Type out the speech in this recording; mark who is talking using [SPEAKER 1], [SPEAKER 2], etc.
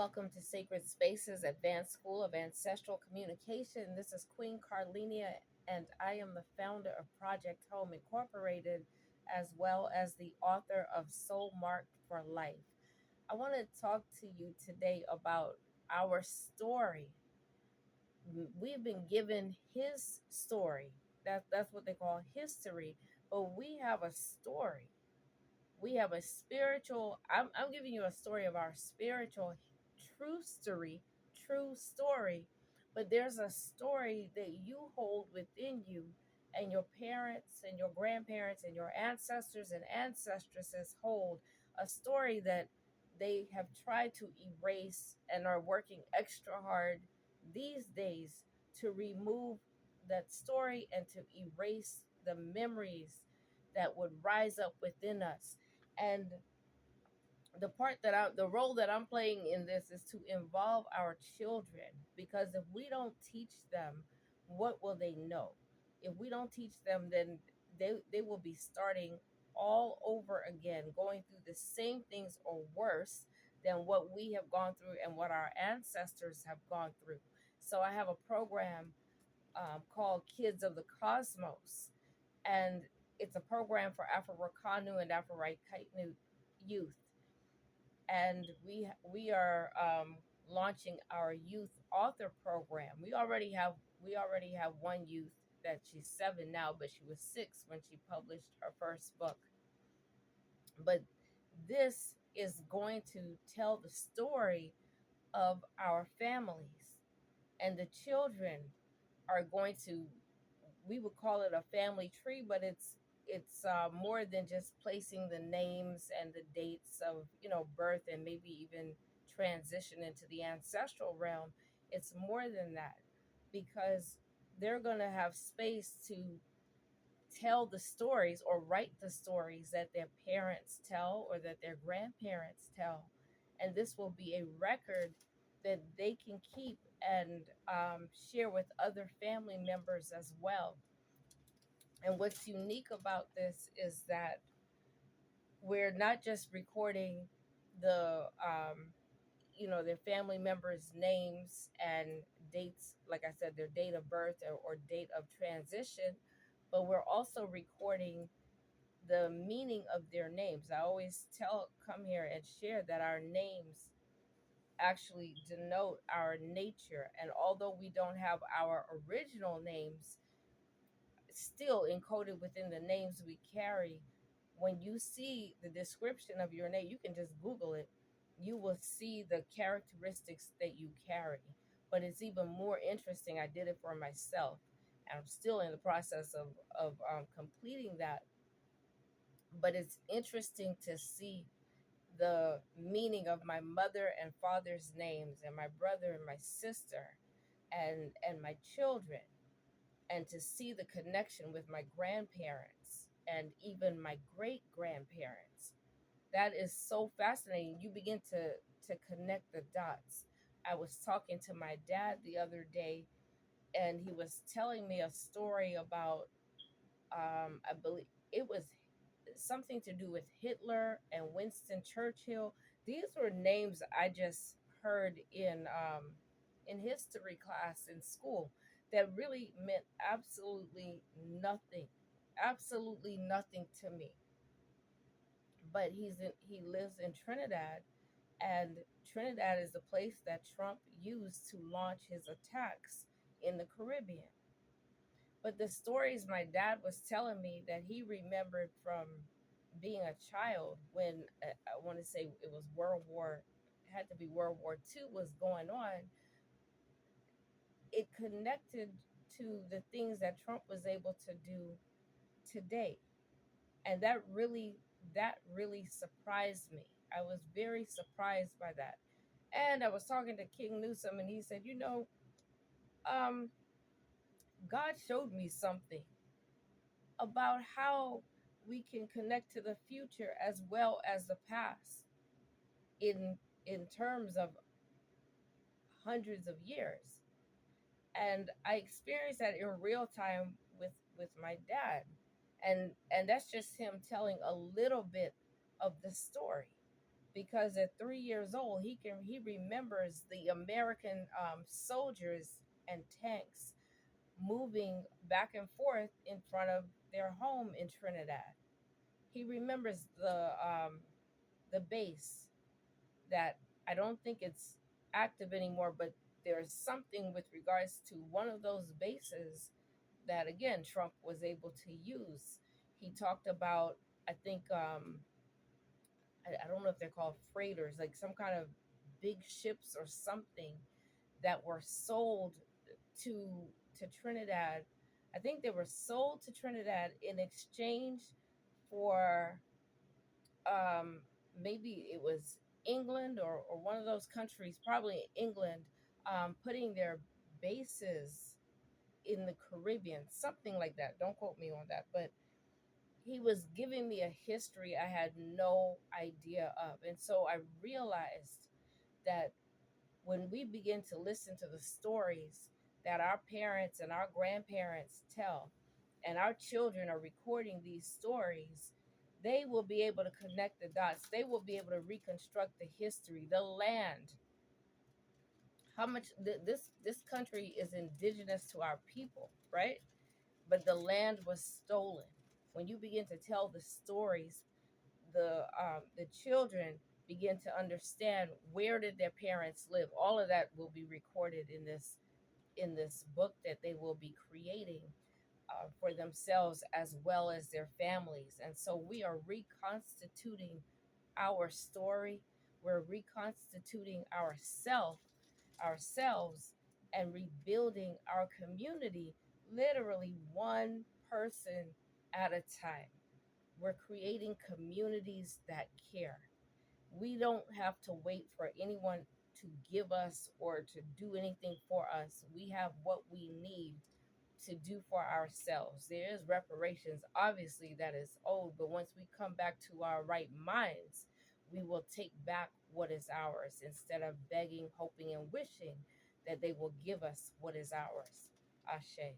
[SPEAKER 1] Welcome to Sacred Spaces Advanced School of Ancestral Communication. This is Queen Carlenia, and I am the founder of Project Home Incorporated, as well as the author of Soul Marked for Life. I want to talk to you today about our story. We've been given his story. That's what they call history, but we have a story. We have a spiritual, I'm giving you a story of our spiritual true story, true story, but there's a story that you hold within you, and your parents and your grandparents and your ancestors and ancestresses hold a story that they have tried to erase and are working extra hard these days to remove that story and to erase the memories that would rise up within us. And the role that I'm playing in this is to involve our children, because if we don't teach them, what will they know? If we don't teach them, then they will be starting all over again, going through the same things or worse than what we have gone through and what our ancestors have gone through. So I have a program called Kids of the Cosmos, and it's a program for Afro-Wakanu and Afro-Waikainu youth, and we are launching our youth author program. We already have one youth that she's 7 now, but she was 6 when she published her first book. But this is going to tell the story of our families, and the children are going to, we would call it a family tree, but it's more than just placing the names and the dates of birth and maybe even transition into the ancestral realm. It's more than that, because they're going to have space to tell the stories or write the stories that their parents tell or that their grandparents tell, and this will be a record that they can keep and share with other family members as well. And what's unique about this is that we're not just recording the their family members' names and dates, like I said, their date of birth or date of transition, but we're also recording the meaning of their names. I always come here and share that our names actually denote our nature, and although we don't have our original names still encoded within the names we carry, when you see the description of your name, you can just Google it. You will see the characteristics that you carry. But it's even more interesting. I did it for myself, and I'm still in the process of completing that. But it's interesting to see the meaning of my mother and father's names, and my brother and my sister, and my children, and to see the connection with my grandparents and even my great grandparents. That is so fascinating. You begin to connect the dots. I was talking to my dad the other day, and he was telling me a story about I believe it was something to do with Hitler and Winston Churchill. These were names I just heard in history class in school that really meant absolutely nothing to me. But he lives in Trinidad, and Trinidad is the place that Trump used to launch his attacks in the Caribbean. But the stories my dad was telling me that he remembered from being a child, when I want to say it was had to be World War II was going on, it connected to the things that Trump was able to do today. And that really surprised me. I was very surprised by that. And I was talking to King Newsom, and he said, um, God showed me something about how we can connect to the future as well as the past in terms of hundreds of years. And I experienced that in real time with my dad. And that's just him telling a little bit of the story. because at 3 years old he remembers the American soldiers and tanks moving back and forth in front of their home in Trinidad. He remembers the base that I don't think it's active anymore, but there's something with regards to one of those bases that again Trump was able to use. He talked about, I think, I don't know if they're called freighters, like some kind of big ships or something that were sold to to Trinidad. I think they were sold to Trinidad in exchange for um, maybe it was England or one of those countries, probably England, putting their bases in the Caribbean, something like that. Don't quote me on that, but he was giving me a history I had no idea of. And so I realized that when we begin to listen to the stories that our parents and our grandparents tell, and our children are recording these stories, they will be able to connect the dots. They will be able to reconstruct the history, the land, how much this country is indigenous to our people, right? But the land was stolen. When you begin to tell the stories, the children begin to understand where did their parents live. All of that will be recorded in this book that they will be creating for themselves as well as their families. And so we are reconstituting our story. We're reconstituting ourselves and rebuilding our community literally one person at a time. We're creating communities that care. We don't have to wait for anyone to give us or to do anything for us. We have what we need to do for ourselves. There is reparations, obviously, that is owed, but once we come back to our right minds, we will take back what is ours instead of begging, hoping, and wishing that they will give us what is ours. Ashe.